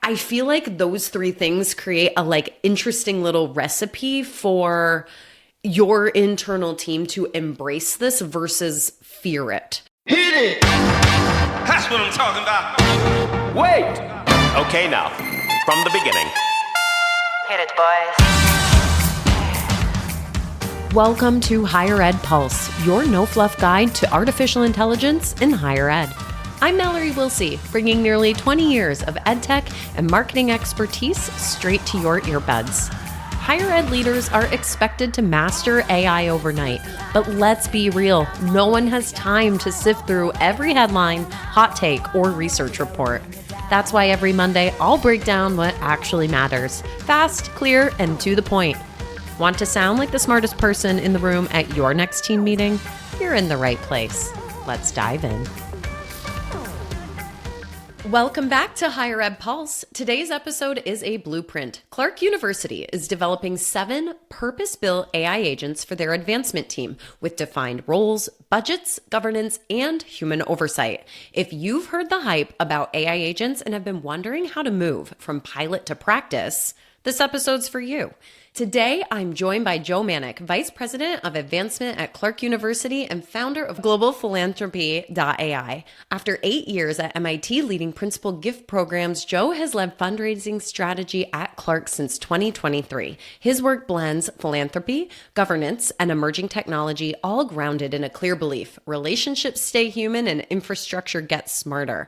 I feel like those three things create a interesting little recipe for your internal team to embrace this versus fear it. Hit it! That's what I'm talking about. Wait! Okay, now, from the beginning. Hit it, boys. Welcome to Higher Ed Pulse, your no-fluff guide to artificial intelligence in higher ed. I'm Mallory Willsea, bringing nearly 20 years of edtech and marketing expertise straight to your earbuds. Higher ed leaders are expected to master AI overnight, but let's be real, no one has time to sift through every headline, hot take, or research report. That's why every Monday, I'll break down what actually matters. Fast, clear, and to the point. Want to sound like the smartest person in the room at your next team meeting? You're in the right place. Let's dive in. Welcome back to Higher Ed Pulse. Today's episode is a blueprint. Clark University is developing 7 purpose-built AI agents for their advancement team with defined roles, budgets, governance, and human oversight. If you've heard the hype about AI agents and have been wondering how to move from pilot to practice, this episode's for you. Today, I'm joined by Joe Manok, Vice President of Advancement at Clark University and founder of GlobalPhilanthropy.ai. After 8 years at MIT leading principal gift programs, Joe has led fundraising strategy at Clark since 2023. His work blends philanthropy, governance, and emerging technology, all grounded in a clear belief: relationships stay human and infrastructure gets smarter.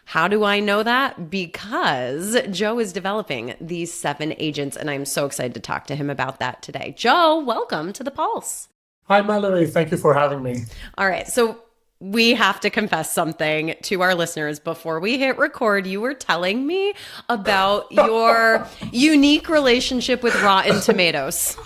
How do I know that? Because Joe is developing these 7 agents, and I'm so excited to talk to him about that today. Joe, welcome to the Pulse. Hi, Mallory. Thank you for having me. All right. So we have to confess something to our listeners. Before we hit record, you were telling me about your unique relationship with rotten tomatoes.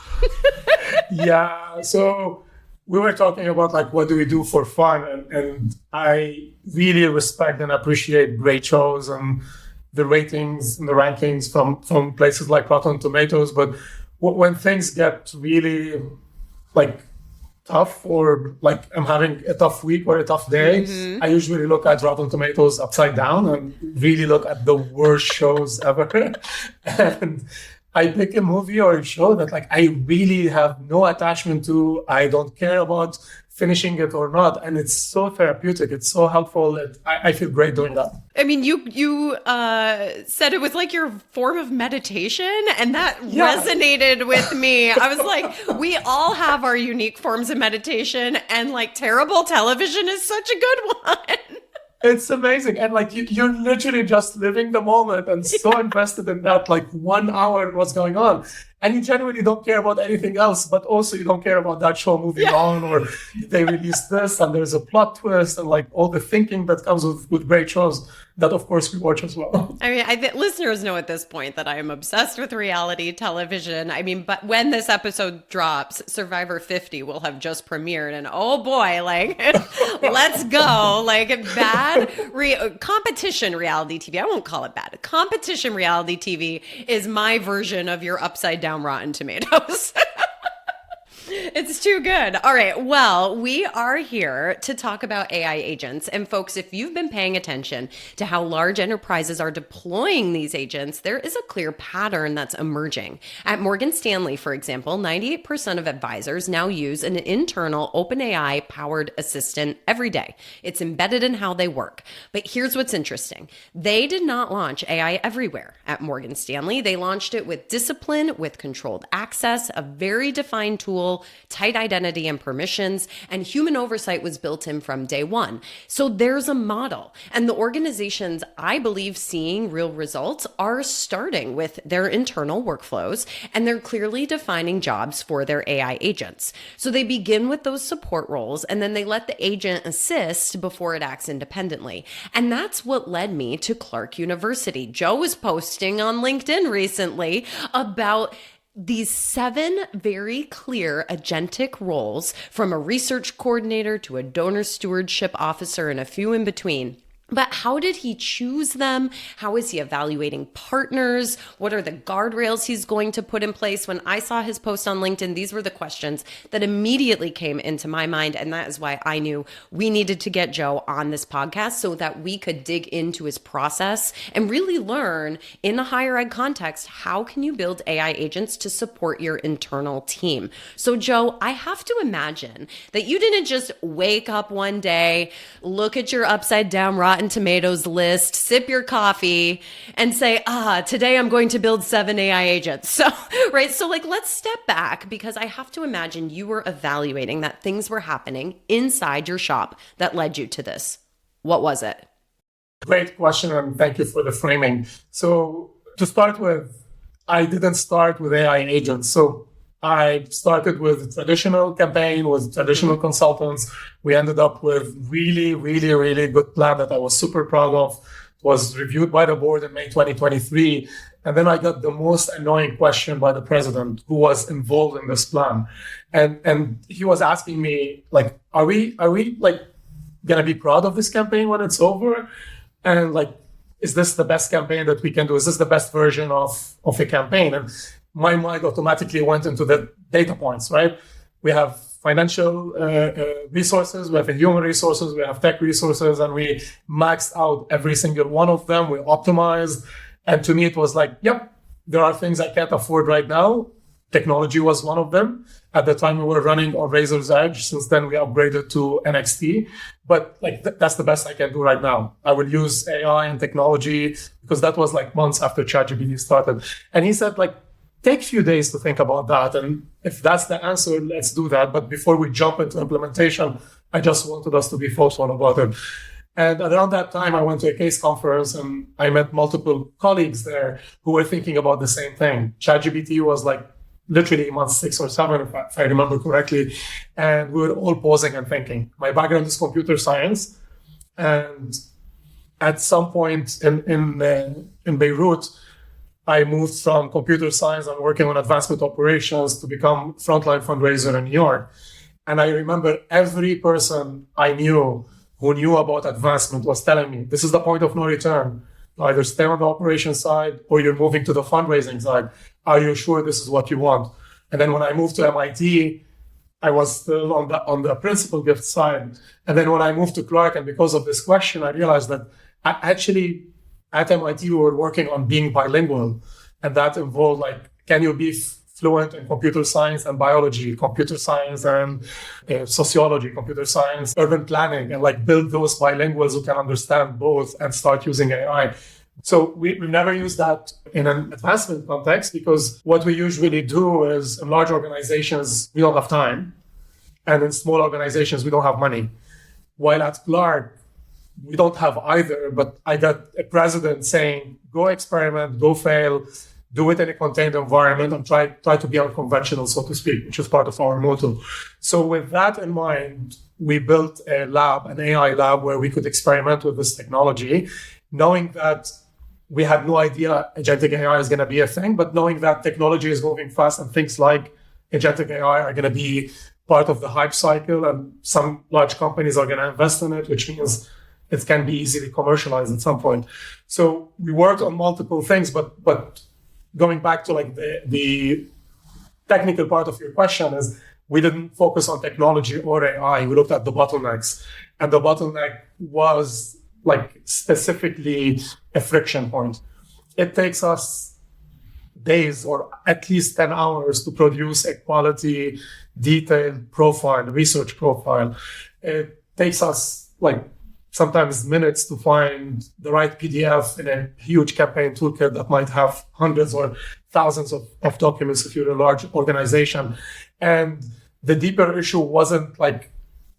Yeah. So we were talking about what do we do for fun, and I really respect and appreciate great shows and the ratings and the rankings from places like Rotten Tomatoes. But when things get really tough, or I'm having a tough week or a tough day, I usually look at Rotten Tomatoes upside down and really look at the worst shows ever. And I pick a movie or a show that I really have no attachment to. I don't care about finishing it or not. And it's so therapeutic. It's so helpful. I feel great doing that. I mean, you said it was like your form of meditation, and that resonated with me. I was like, we all have our unique forms of meditation, and terrible television is such a good one. It's amazing. And you're literally just living the moment and so invested in that 1 hour what's going on. And you genuinely don't care about anything else, but also you don't care about that show moving on, or they released this and there's a plot twist and all the thinking that comes with great shows that of course we watch as well. I mean, I think listeners know at this point that I am obsessed with reality television. I mean, but when this episode drops, Survivor 50 will have just premiered, and oh boy, let's go. Competition reality TV. I won't call it bad. Competition reality TV is my version of your upside down Rotten Tomatoes. It's too good. All right. Well, we are here to talk about AI agents. And folks, if you've been paying attention to how large enterprises are deploying these agents, there is a clear pattern that's emerging. At Morgan Stanley, for example, 98% of advisors now use an internal OpenAI powered assistant every day. It's embedded in how they work. But here's what's interesting. They did not launch AI everywhere at Morgan Stanley. They launched it with discipline, with controlled access, a very defined tool, tight identity and permissions, and human oversight was built in from day one. So there's a model. And the organizations, I believe, seeing real results are starting with their internal workflows, and they're clearly defining jobs for their AI agents. So they begin with those support roles, and then they let the agent assist before it acts independently. And that's what led me to Clark University. Joe was posting on LinkedIn recently about these 7 very clear agentic roles, from a research coordinator to a donor stewardship officer and a few in between. But how did he choose them? How is he evaluating partners? What are the guardrails he's going to put in place? When I saw his post on LinkedIn, these were the questions that immediately came into my mind. And that is why I knew we needed to get Joe on this podcast so that we could dig into his process and really learn in a higher ed context, how can you build AI agents to support your internal team? So Joe, I have to imagine that you didn't just wake up one day, look at your upside down Rotten Tomatoes list, sip your coffee, and say, today I'm going to build 7 AI agents. So, right. So like, let's step back, because I have to imagine you were evaluating that things were happening inside your shop that led you to this. What was it? Great question, and thank you for the framing. So to start with, I didn't start with AI agents. So I started with a traditional campaign with traditional consultants. We ended up with really, really, really good plan that I was super proud of. It was reviewed by the board in May 2023. And then I got the most annoying question by the president, who was involved in this plan. And he was asking me, like, are we like gonna be proud of this campaign when it's over? And like, is this the best campaign that we can do? Is this the best version of a campaign? And my mind automatically went into the data points, right? We have financial resources, we have human resources, we have tech resources, and we maxed out every single one of them. We optimized. And to me, it was like, yep, there are things I can't afford right now. Technology was one of them. At the time, we were running on Razor's Edge. Since then, we upgraded to NXT. But like that's the best I can do right now. I will use AI and technology, because that was like months after ChatGPT started. And he said, like, take a few days to think about that. And if that's the answer, let's do that. But before we jump into implementation, I just wanted us to be thoughtful about it. And around that time, I went to a case conference and I met multiple colleagues there who were thinking about the same thing. ChatGPT was like literally month 6 or 7, if I remember correctly. And we were all pausing and thinking. My background is computer science. And at some point in Beirut, I moved from computer science and working on advancement operations to become frontline fundraiser in New York. And I remember every person I knew who knew about advancement was telling me, this is the point of no return. Either stay on the operations side or you're moving to the fundraising side. Are you sure this is what you want? And then when I moved to MIT, I was still on the principal gift side. And then when I moved to Clark, and because of this question, I realized that actually at MIT, we were working on being bilingual. And that involved like, can you be fluent in computer science and biology, computer science and sociology, computer science, urban planning, and like build those bilinguals who can understand both and start using AI. So we never use that in an advancement context, because what we usually do is in large organizations, we don't have time. And in small organizations, we don't have money. While at Clark, we don't have either, but I got a president saying, go experiment, go fail, do it in a contained environment, and try to be unconventional, so to speak, which is part of our motto. So with that in mind, we built a lab, an AI lab, where we could experiment with this technology, knowing that we had no idea agentic AI is going to be a thing, but knowing that technology is moving fast and things like agentic AI are going to be part of the hype cycle, and some large companies are going to invest in it, which means it can be easily commercialized at some point. So we worked on multiple things, but going back to like the technical part of your question is we didn't focus on technology or AI. We looked at the bottlenecks, and the bottleneck was like specifically a friction point. It takes us days or at least 10 hours to produce a quality, detailed profile, research profile. It takes us like sometimes minutes to find the right PDF in a huge campaign toolkit that might have hundreds or thousands of documents if you're a large organization. And the deeper issue wasn't like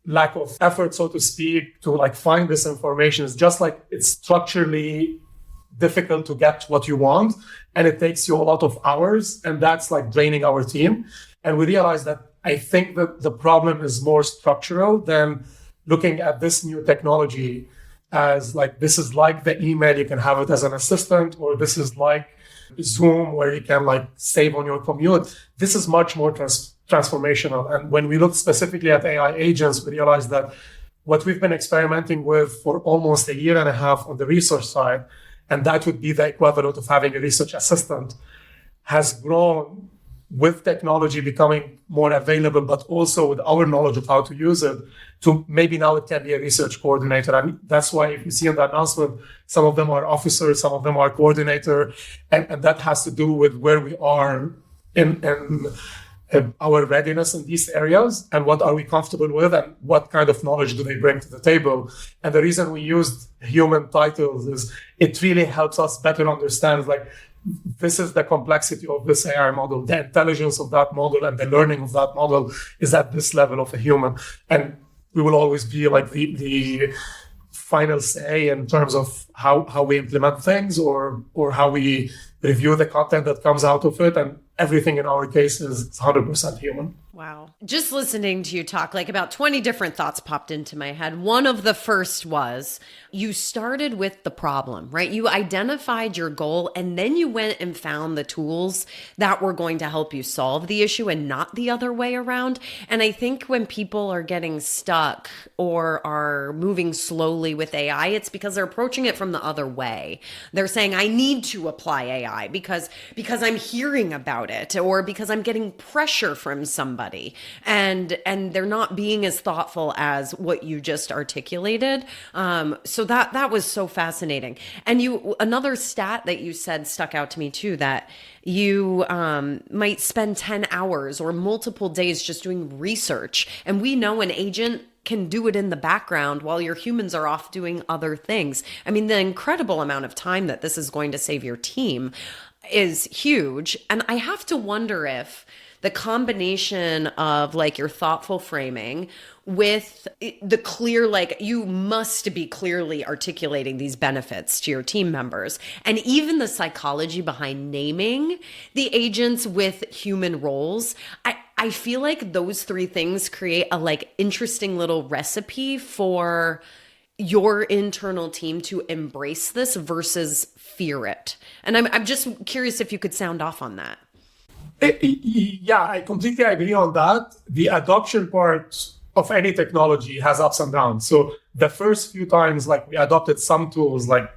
lack of effort, so to speak, to like find this information. It's just like it's structurally difficult to get what you want, and it takes you a lot of hours, and that's like draining our team. And we realized that I think that the problem is more structural than looking at this new technology as like, this is like the email, you can have it as an assistant, or this is like Zoom where you can like save on your commute. This is much more transformational. And when we look specifically at AI agents, we realize that what we've been experimenting with for almost a year and a half on the research side, and that would be the equivalent of having a research assistant, has grown with technology becoming more available, but also with our knowledge of how to use it, to maybe now it can be a research coordinator. And that's why if you see in the announcement, some of them are officers, some of them are coordinator, and that has to do with where we are in our readiness in these areas, and what are we comfortable with, and what kind of knowledge do they bring to the table. And the reason we used human titles is it really helps us better understand, like, this is the complexity of this AI model. The intelligence of that model and the learning of that model is at this level of a human. And we will always be like the final say in terms of how we implement things or how we review the content that comes out of it. And everything in our case is 100% human. Wow. Just listening to you talk, like about 20 different thoughts popped into my head. One of the first was you started with the problem, right? You identified your goal and then you went and found the tools that were going to help you solve the issue and not the other way around. And I think when people are getting stuck or are moving slowly with AI, it's because they're approaching it from the other way. They're saying, I need to apply AI because I'm hearing about it or because I'm getting pressure from somebody. And they're not being as thoughtful as what you just articulated. So that was so fascinating. And another stat that you said stuck out to me too, that you might spend 10 hours or multiple days just doing research. And we know an agent can do it in the background while your humans are off doing other things. I mean, the incredible amount of time that this is going to save your team is huge. And I have to wonder if the combination of like your thoughtful framing with the clear, like you must be clearly articulating these benefits to your team members, and even the psychology behind naming the agents with human roles. I feel like those three things create a like interesting little recipe for your internal team to embrace this versus fear it. And I'm just curious if you could sound off on that. Yeah, I completely agree on that. The adoption part of any technology has ups and downs. So the first few times, like we adopted some tools, like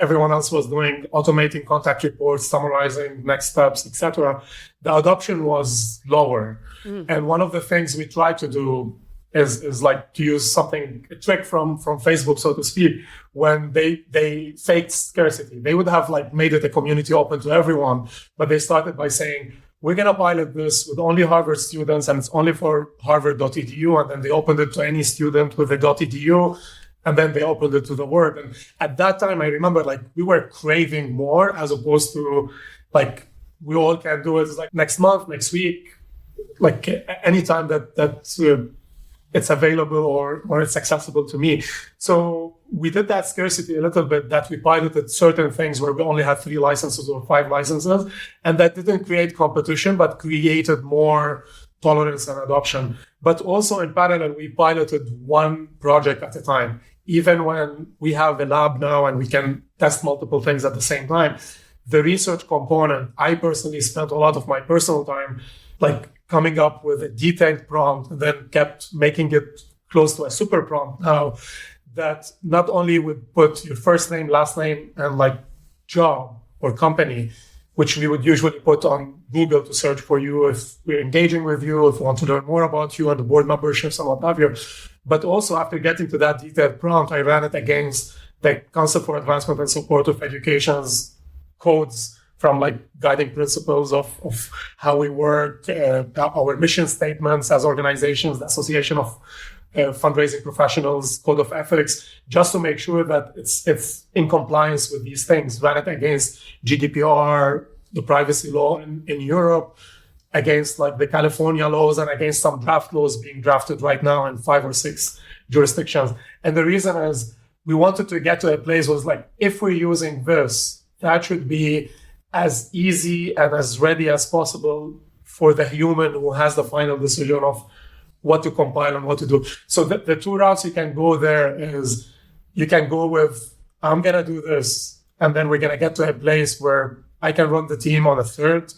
everyone else was doing, automating contact reports, summarizing next steps, etc. The adoption was lower. And one of the things we try to do is like to use a trick from Facebook, so to speak, when they faked scarcity. They would have like made it a community open to everyone, but they started by saying, we're going to pilot this with only Harvard students and it's only for harvard.edu. And then they opened it to any student with a .edu. And then they opened it to the world. And at that time, I remember like we were craving more as opposed to like, we all can do it like next month, next week, like anytime that it's available or it's accessible to me. So we did that scarcity a little bit, that we piloted certain things where we only had 3 licenses or 5 licenses. And that didn't create competition, but created more tolerance and adoption. But also in parallel, we piloted one project at a time. Even when we have a lab now and we can test multiple things at the same time, the research component, I personally spent a lot of my personal time like coming up with a detailed prompt and then kept making it close to a super prompt now that not only would put your first name, last name, and like job or company, which we would usually put on Google to search for you if we're engaging with you, if we want to learn more about you and the board memberships and what have you. But also after getting to that detailed prompt, I ran it against the Council for Advancement and Support of Education's codes from like guiding principles of how we work, our mission statements as organizations, the Association of Fundraising Professionals, Code of Ethics, just to make sure that it's in compliance with these things. Ran it against GDPR, the privacy law in Europe, against like the California laws, and against some draft laws being drafted right now in 5 or 6 jurisdictions. And the reason is we wanted to get to a place was like, if we're using this, that should be as easy and as ready as possible for the human who has the final decision of what to compile and what to do. So the 2 routes you can go there is you can go with, I'm going to do this, and then we're going to get to a place where I can run the team on a third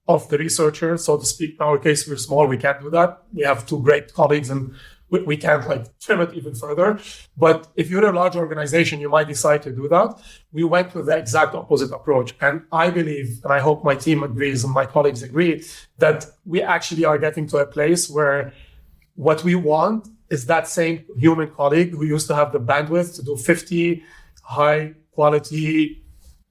of the researchers, so to speak. In our case, we're small, we can't do that. We have 2 great colleagues and we can't like trim it even further. But if you're a large organization, you might decide to do that. We went with the exact opposite approach. And I believe, and I hope my team agrees and my colleagues agree, that we actually are getting to a place where what we want is that same human colleague who used to have the bandwidth to do 50 high quality,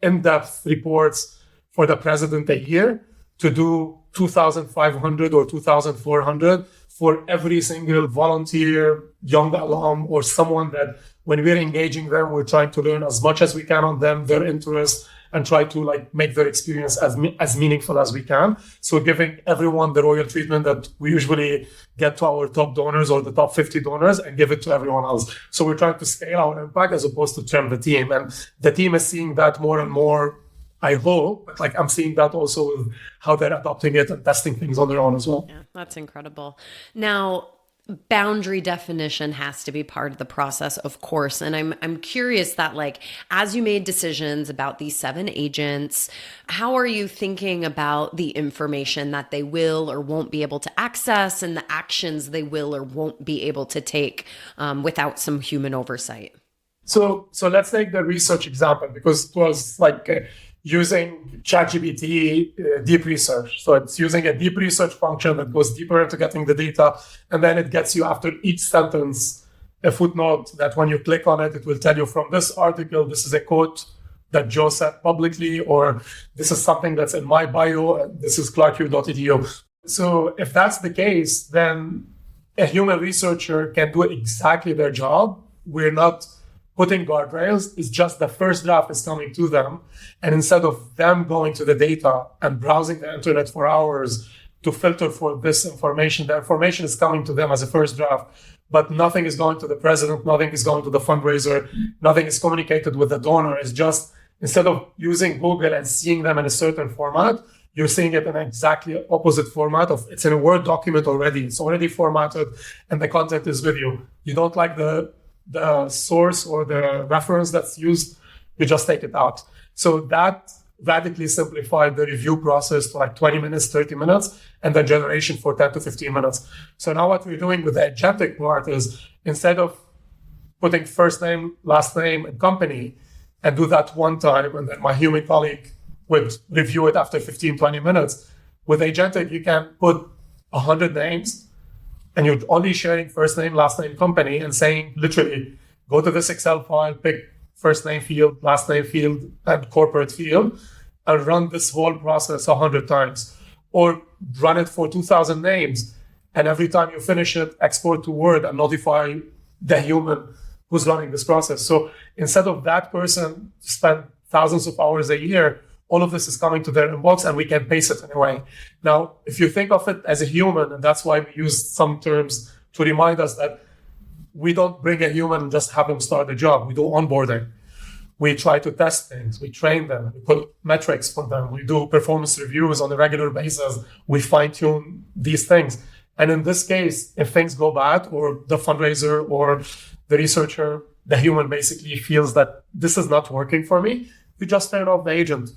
in-depth reports for the president a year to do 2,500 or 2,400 for every single volunteer, young alum, or someone that when we're engaging them, we're trying to learn as much as we can on them, their interests, and try to like make their experience as meaningful as we can. So giving everyone the royal treatment that we usually get to our top donors or the top 50 donors and give it to everyone else. So we're trying to scale our impact as opposed to trim the team. And the team is seeing that more and more, I hope, but like I'm seeing that also with how they're adopting it and testing things on their own as well. Yeah, that's incredible. Now, boundary definition has to be part of the process, of course. And I'm curious that like, as you made decisions about these 7 agents, how are you thinking about the information that they will or won't be able to access and the actions they will or won't be able to take without some human oversight? So let's take the research example, because it was like using ChatGPT deep research. So it's using a deep research function that goes deeper into getting the data. And then it gets you after each sentence, a footnote that when you click on it, it will tell you from this article, this is a quote that Joe said publicly, or this is something that's in my bio, and this is clarku.edu. So if that's the case, then a human researcher can do exactly their job. We're not putting guardrails. It's just the first draft is coming to them. And instead of them going to the data and browsing the internet for hours to filter for this information, the information is coming to them as a first draft, but nothing is going to the president, nothing is going to the fundraiser, nothing is communicated with the donor. It's just, instead of using Google and seeing them in a certain format, you're seeing it in an exactly opposite format of it's in a Word document already. It's already formatted and the content is with you. You don't like the source or the reference that's used, you just take it out. So that radically simplified the review process to like 20 minutes, 30 minutes, and then generation for 10 to 15 minutes. So now what we're doing with the agentic part is instead of putting first name, last name, and company, and do that one time, and then my human colleague would review it after 15, 20 minutes, with agentic, you can put 100 names, and you're only sharing first name, last name, company, and saying literally, go to this Excel file, pick first name field, last name field, and corporate field, and run this whole process 100 times. Or run it for 2,000 names, and every time you finish it, export to Word and notify the human who's running this process. So instead of that person spend thousands of hours a year, all of this is coming to their inbox and we can pace it in a way. Now, if you think of it as a human, and that's why we use some terms to remind us that we don't bring a human and just have them start the job. We do onboarding. We try to test things. We train them. We put metrics for them. We do performance reviews on a regular basis. We fine tune these things. And in this case, if things go bad, or the fundraiser or the researcher, the human basically feels that this is not working for me, we just turn off the agent.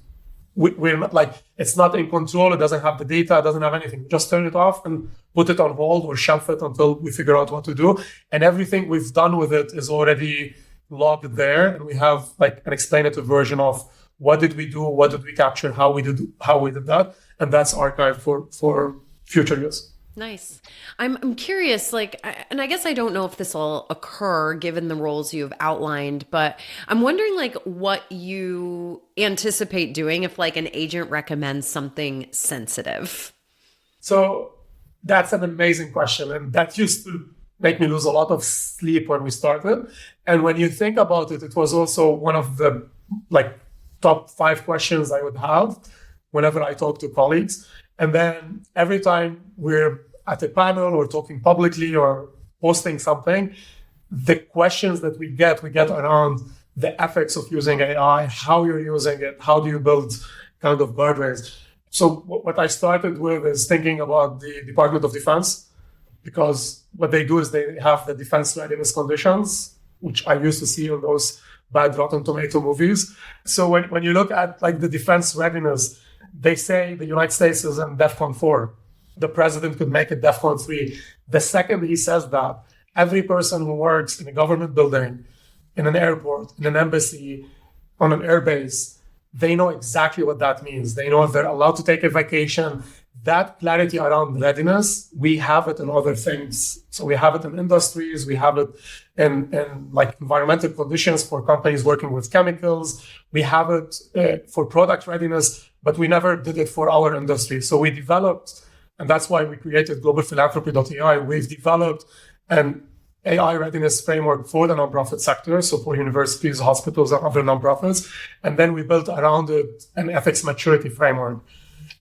We're not like, it's not in control. It doesn't have the data. It doesn't have anything. Just turn it off and put it on hold or shelf it until we figure out what to do. And everything we've done with it is already logged there. And we have like an explainative version of what did we do? What did we capture? How we did that. And that's archived for future use. Nice. I'm curious, like, and I guess I don't know if this will occur given the roles you've outlined, but I'm wondering like what you anticipate doing if like an agent recommends something sensitive. So that's an amazing question. And that used to make me lose a lot of sleep when we started. And when you think about it, it was also one of the like top 5 questions I would have whenever I talk to colleagues. And then every time we're at a panel or talking publicly or posting something, the questions that we get around the ethics of using AI, how you're using it, how do you build kind of guardrails. So what I started with is thinking about the Department of Defense, because what they do is they have the defense readiness conditions, which I used to see in those bad Rotten Tomato movies. So when you look at like the defense readiness, they say the United States is in DEFCON 4. The president could make it DEFCON 3. The second he says that, every person who works in a government building, in an airport, in an embassy, on an airbase, they know exactly what that means. They know if they're allowed to take a vacation. That clarity around readiness, we have it in other things. So we have it in industries, we have it in like environmental conditions for companies working with chemicals. We have it for product readiness, but we never did it for our industry. So we developed, and that's why we created GlobalPhilanthropy.ai. We've developed an AI readiness framework for the nonprofit sector, so for universities, hospitals, and other nonprofits. And then we built around it an ethics maturity framework.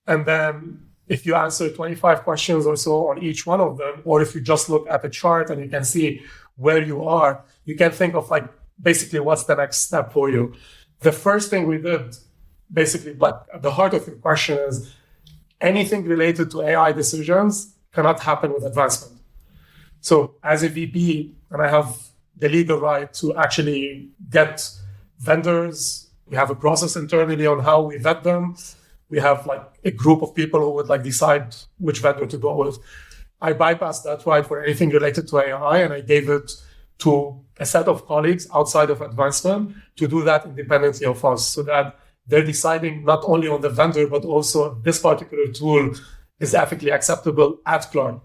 And then if you answer 25 questions or so on each one of them, or if you just look at the chart and you can see where you are, you can think of like basically what's the next step for you. The first thing we did, basically, but at the heart of your question is anything related to AI decisions cannot happen with advancement. So as a VP, and I have the legal right to actually get vendors, we have a process internally on how we vet them. We have like a group of people who would like decide which vendor to go with. I bypassed that right for anything related to AI, and I gave it to a set of colleagues outside of advancement to do that independently of us, so that they're deciding not only on the vendor, but also this particular tool is ethically acceptable at Clark.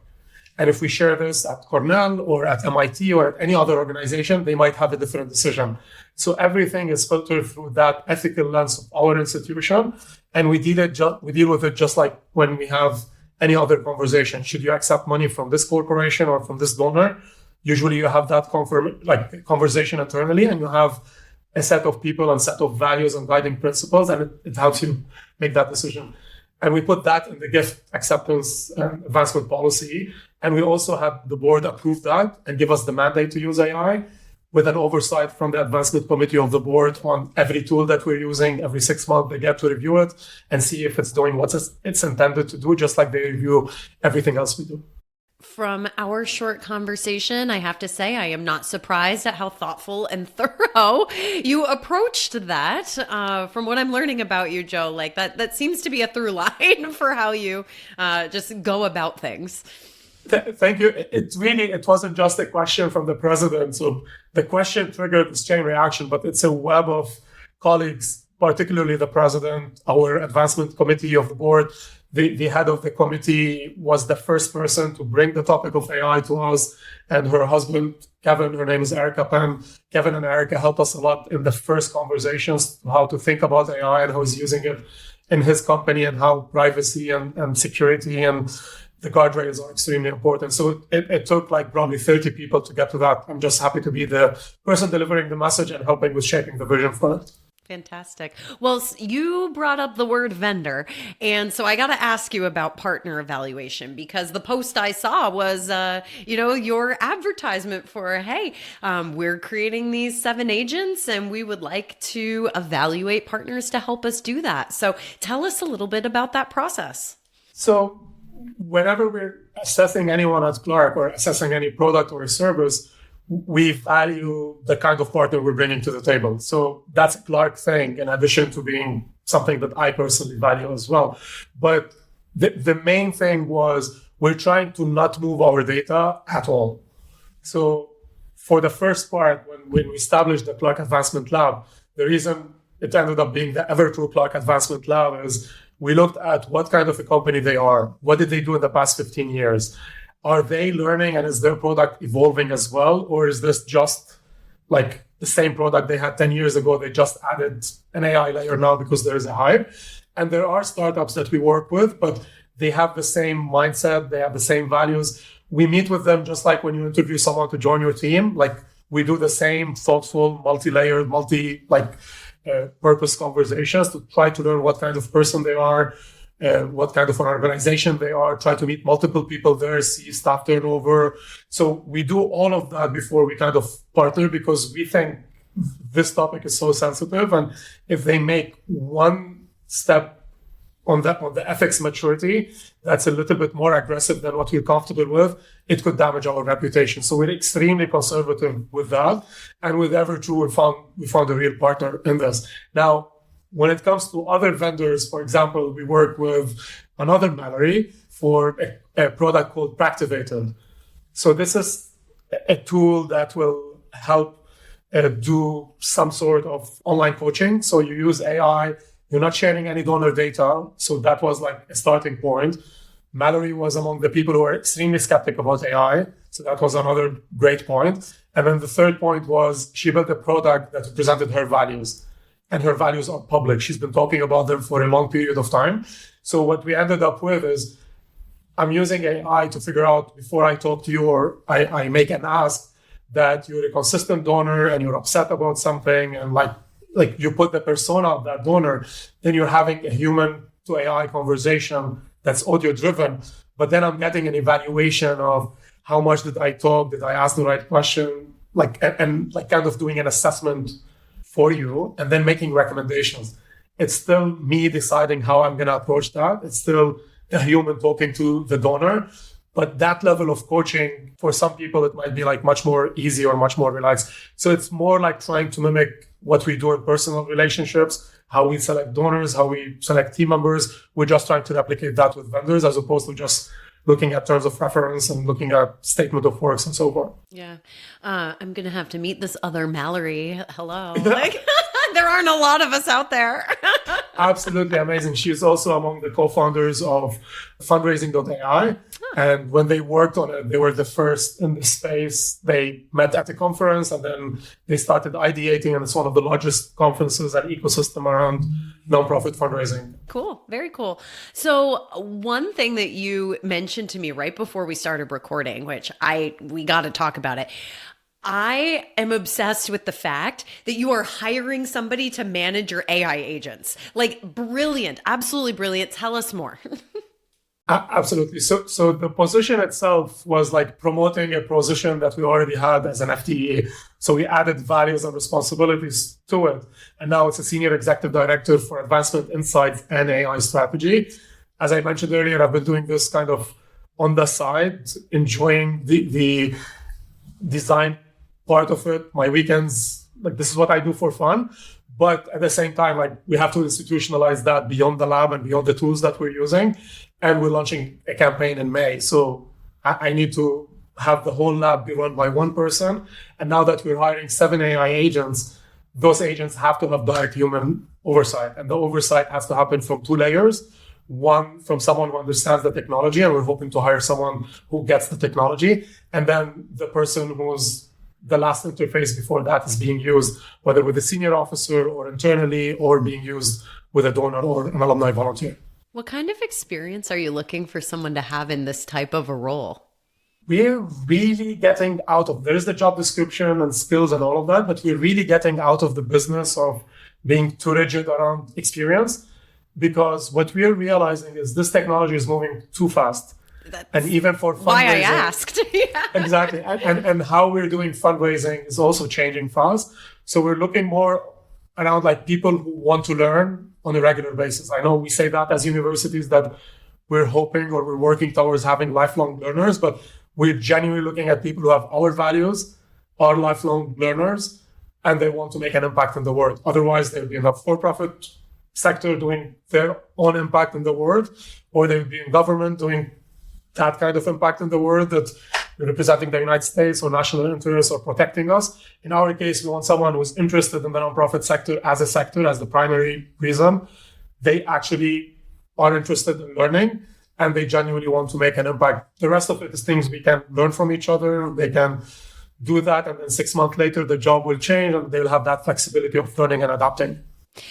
And if we share this at Cornell or at MIT or at any other organization, they might have a different decision. So everything is filtered through that ethical lens of our institution. And we deal with it just like when we have any other conversation. Should you accept money from this corporation or from this donor? Usually you have that conversation internally, and you have a set of people and set of values and guiding principles, and it helps you make that decision. And we put that in the gift acceptance and advancement policy. And we also had the board approve that and give us the mandate to use AI with an oversight from the advancement committee of the board on every tool that we're using. Every 6 months, they get to review it and see if it's doing what it's intended to do, just like they review everything else we do. From our short conversation, I have to say I am not surprised at how thoughtful and thorough you approached that. From what I'm learning about you, Joe, like that seems to be a through line for how you just go about things. Thank you. It wasn't just a question from the president. So the question triggered this chain reaction, but it's a web of colleagues, particularly the president, our advancement committee of the board. The head of the committee was the first person to bring the topic of AI to us, and her husband, Kevin, her name is Erica Penn. Kevin and Erica helped us a lot in the first conversations, how to think about AI and how he's using it in his company, and how privacy and security and the guardrails are extremely important. So it took like probably 30 people to get to that. I'm just happy to be the person delivering the message and helping with shaping the vision for it. Fantastic. Well, you brought up the word vendor. And so I got to ask you about partner evaluation, because the post I saw was, your advertisement for, hey, we're creating these 7 agents and we would like to evaluate partners to help us do that. So tell us a little bit about that process. So whenever we're assessing anyone at Clark or assessing any product or a service, we value the kind of partner we're bringing to the table. So that's a Clark thing, in addition to being something that I personally value as well. But the main thing was we're trying to not move our data at all. So for the first part, when we established the Clark Advancement Lab, the reason it ended up being the ever true Clark Advancement Lab is we looked at what kind of a company they are. What did they do in the past 15 years? Are they learning, and is their product evolving as well? Or is this just like the same product they had 10 years ago? They just added an AI layer now because there is a hype. And there are startups that we work with, but they have the same mindset. They have the same values. We meet with them just like when you interview someone to join your team. Like we do the same thoughtful, multi-layered, purpose conversations to try to learn what kind of person they are, what kind of an organization they are, try to meet multiple people there, see staff turnover. So we do all of that before we kind of partner, because we think this topic is so sensitive. And if they make one step on the ethics maturity that's a little bit more aggressive than what we're comfortable with, it could damage our reputation. So we're extremely conservative with that. And with Evertrue, we found a real partner in this. Now, when it comes to other vendors, for example, we work with another Mallory for a product called Practivated. So this is a tool that will help do some sort of online coaching. So you use AI, you're not sharing any donor data. So that was like a starting point. Mallory was among the people who were extremely skeptical about AI. So that was another great point. And then the third point was she built a product that represented her values. And her values are public. She's been talking about them for a long period of time. So what we ended up with is I'm using AI to figure out before I talk to you or I make an ask that you're a consistent donor and you're upset about something and like you put the persona of that donor, then you're having a human to AI conversation that's audio driven. But then I'm getting an evaluation of how much did I talk? Did I ask the right question? And kind of doing an assessment for you and then making recommendations. It's still me deciding how I'm going to approach that. It's still a human talking to the donor. But that level of coaching, for some people, it might be like much more easy or much more relaxed. So it's more like trying to mimic what we do in personal relationships, how we select donors, how we select team members. We're just trying to replicate that with vendors as opposed to just looking at terms of reference and looking at statement of works and so forth. Yeah. I'm going to have to meet this other Mallory. Hello. Like, there aren't a lot of us out there. Absolutely amazing. She's also among the co-founders of fundraising.ai. And when they worked on it, they were the first in the space. They met at a conference and then they started ideating. And it's one of the largest conferences and ecosystem around nonprofit fundraising. Cool. Very cool. So one thing that you mentioned to me right before we started recording, which we got to talk about it. I am obsessed with the fact that you are hiring somebody to manage your AI agents. Like brilliant, absolutely brilliant. Tell us more. Absolutely. So the position itself was like promoting a position that we already had as an FTE. So we added values and responsibilities to it. And now it's a senior executive director for advancement insights and AI strategy. As I mentioned earlier, I've been doing this kind of on the side, enjoying the design part of it. My weekends, like this is what I do for fun. But at the same time, like we have to institutionalize that beyond the lab and beyond the tools that we're using. And we're launching a campaign in May. So I need to have the whole lab be run by one person. And now that we're hiring 7 AI agents, those agents have to have direct human oversight. And the oversight has to happen from 2 layers. One, from someone who understands the technology, and we're hoping to hire someone who gets the technology. And then the person who's the last interface before that is being used, whether with a senior officer or internally, or being used with a donor or an alumni volunteer. What kind of experience are you looking for someone to have in this type of a role? We're really getting out of, there's the job description and skills and all of that, but we're really getting out of the business of being too rigid around experience, because what we're realizing is this technology is moving too fast. And even for fundraising. Why I asked. Yeah. Exactly. And how we're doing fundraising is also changing fast. So we're looking more around like people who want to learn on a regular basis. I know we say that as universities that we're hoping or we're working towards having lifelong learners, but we're genuinely looking at people who have our values, are lifelong learners, and they want to make an impact in the world. Otherwise, they'll be in the for-profit sector doing their own impact in the world, or they'll be in government doing that kind of impact in the world, that representing the United States or national interests or protecting us. In our case, we want someone who's interested in the nonprofit sector, as the primary reason. They actually are interested in learning and they genuinely want to make an impact. The rest of it is things we can learn from each other. They can do that, and then 6 months later, the job will change and they'll have that flexibility of learning and adapting.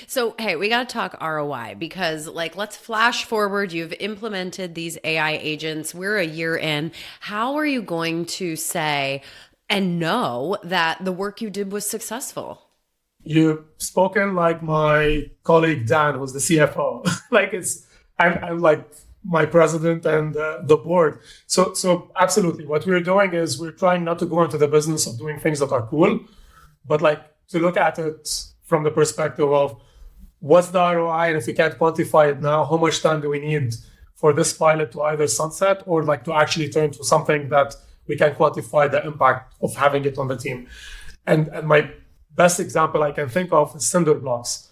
So, hey, we got to talk ROI because, like, let's flash forward. You've implemented these AI agents. We're a year in. How are you going to say and know that the work you did was successful? You've spoken like my colleague Dan, who's the CFO. I'm like my president and the board. So absolutely, what we're doing is we're trying not to go into the business of doing things that are cool, but like to look at it from the perspective of what's the ROI, and if we can't quantify it now, how much time do we need for this pilot to either sunset or like to actually turn to something that we can quantify the impact of having it on the team. And my best example I can think of is cinder blocks.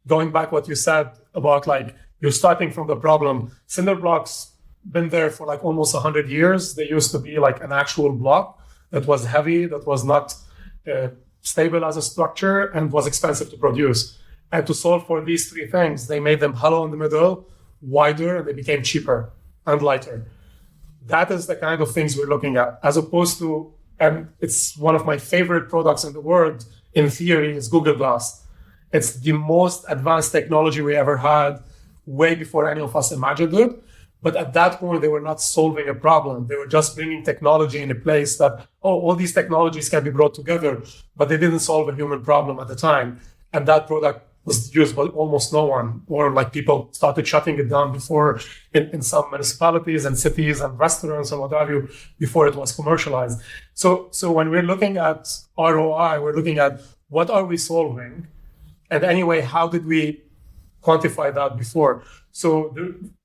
Going back what you said about like you're starting from the problem. Cinder blocks been there for like almost 100 years. They used to be like an actual block that was heavy, that was not stable as a structure, and was expensive to produce. And to solve for these three things, they made them hollow in the middle, wider, and they became cheaper and lighter. That is the kind of things we're looking at, as opposed to, and it's one of my favorite products in the world, in theory, is Google Glass. It's the most advanced technology we ever had, way before any of us imagined it. But at that point, they were not solving a problem. They were just bringing technology in a place that, all these technologies can be brought together, but they didn't solve a human problem at the time. And that product was used by almost no one, or like people started shutting it down before in some municipalities and cities and restaurants and what have you, before it was commercialized. So when we're looking at ROI, we're looking at what are we solving? And anyway, how did we quantify that before? So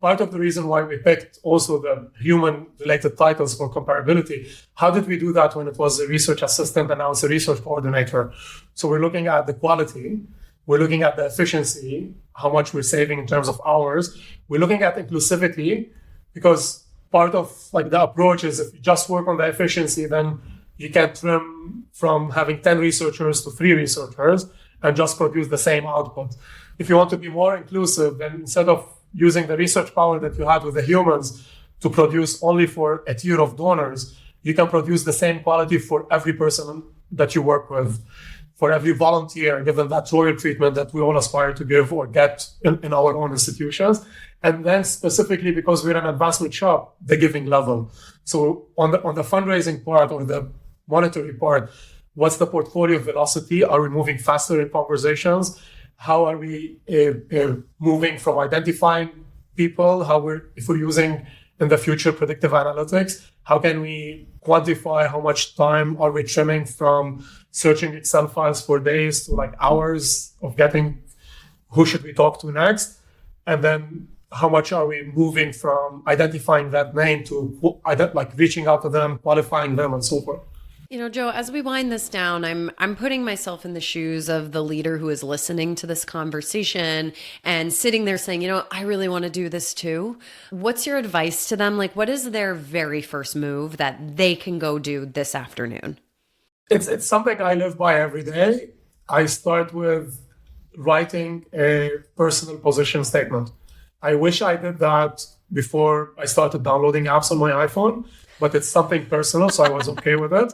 part of the reason why we picked also the human-related titles for comparability, how did we do that when it was a research assistant and now it's a research coordinator? So we're looking at the quality, we're looking at the efficiency, how much we're saving in terms of hours. We're looking at inclusivity, because part of like the approach is if you just work on the efficiency, then you can trim from having 10 researchers to 3 researchers and just produce the same output. If you want to be more inclusive, then instead of using the research power that you had with the humans to produce only for a tier of donors, you can produce the same quality for every person that you work with, for every volunteer, given that royal treatment that we all aspire to give or get in our own institutions. And then specifically because we're an advancement shop, the giving level. So on the fundraising part or the monetary part, what's the portfolio velocity? Are we moving faster in conversations? How are we moving from identifying people? If we're using in the future predictive analytics, how can we quantify how much time are we trimming from searching Excel files for days to like hours of getting who should we talk to next? And then how much are we moving from identifying that name to like reaching out to them, qualifying them, and so forth? You know, Joe, as we wind this down, I'm putting myself in the shoes of the leader who is listening to this conversation and sitting there saying, you know, I really want to do this too. What's your advice to them? Like, what is their very first move that they can go do this afternoon? It's something I live by every day. I start with writing a personal position statement. I wish I did that before I started downloading apps on my iPhone, but it's something personal, so I was okay with it.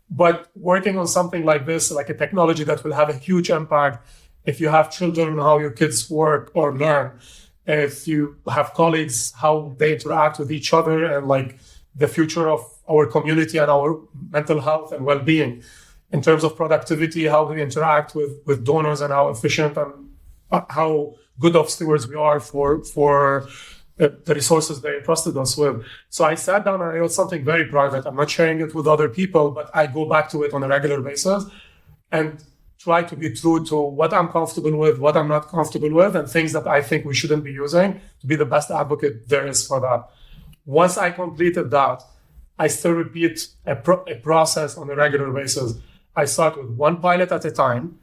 But working on something like this, like a technology that will have a huge impact, if you have children, how your kids work or learn, if you have colleagues, how they interact with each other, and like the future of our community and our mental health and well-being. In terms of productivity, how we interact with donors and how efficient and how good of stewards we are for the resources they entrusted us with. So I sat down and I wrote something very private. I'm not sharing it with other people, but I go back to it on a regular basis and try to be true to what I'm comfortable with, what I'm not comfortable with, and things that I think we shouldn't be using to be the best advocate there is for that. Once I completed that, I still repeat a process on a regular basis. I start with one pilot at a time.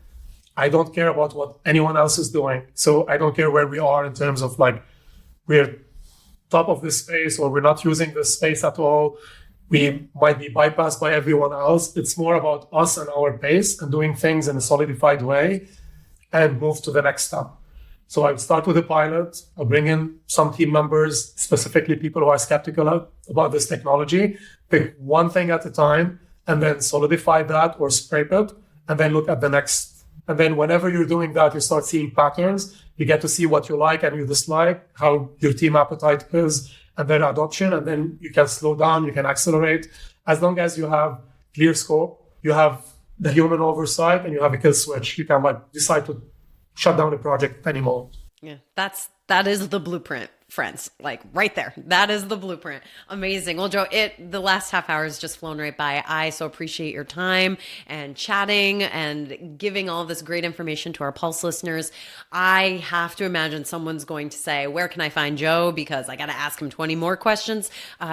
I don't care about what anyone else is doing. So I don't care where we are in terms of like, we're top of this space or we're not using this space at all. We might be bypassed by everyone else. It's more about us and our pace and doing things in a solidified way and move to the next step. So I start with a pilot. I'll bring in some team members, specifically people who are skeptical about this technology, pick one thing at a time, and then solidify that or scrape it, and then look at the next. And then whenever you're doing that, you start seeing patterns. You get to see what you like and you dislike, how your team appetite is, and then adoption. And then you can slow down, you can accelerate. As long as you have clear scope, you have the human oversight, and you have a kill switch. You can like decide to shut down the project anymore. Yeah, that is the blueprint, friends. Like right there. That is the blueprint. Amazing. Well, Joe, the last half hour has just flown right by. I so appreciate your time and chatting and giving all this great information to our Pulse listeners. I have to imagine someone's going to say, where can I find Joe? Because I got to ask him 20 more questions.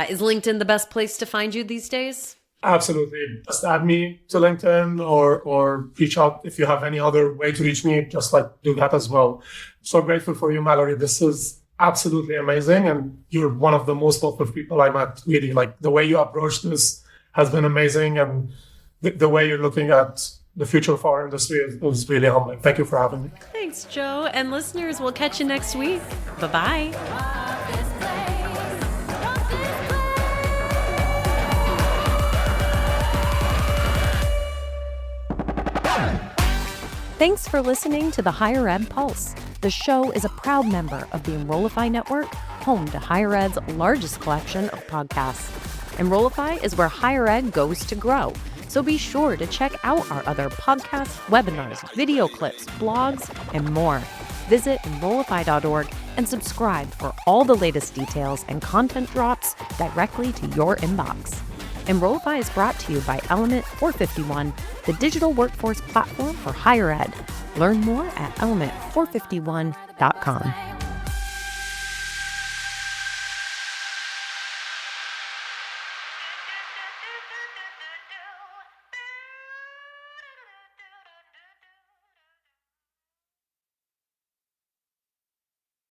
Is LinkedIn the best place to find you these days? Absolutely. Just add me to LinkedIn or reach out if you have any other way to reach me, just like do that as well. So grateful for you, Mallory. This is absolutely amazing. And you're one of the most thoughtful people I met, really. Like the way you approach this has been amazing. And the way you're looking at the future of our industry is really humbling. Thank you for having me. Thanks, Joe. And listeners, we'll catch you next week. Bye-bye. Thanks for listening to the Higher Ed Pulse. The show is a proud member of the Enrollify Network, home to Higher Ed's largest collection of podcasts. Enrollify is where higher ed goes to grow. So be sure to check out our other podcasts, webinars, video clips, blogs, and more. Visit Enrollify.org and subscribe for all the latest details and content drops directly to your inbox. Enrollify is brought to you by Element 451, the digital workforce platform for higher ed. Learn more at element451.com.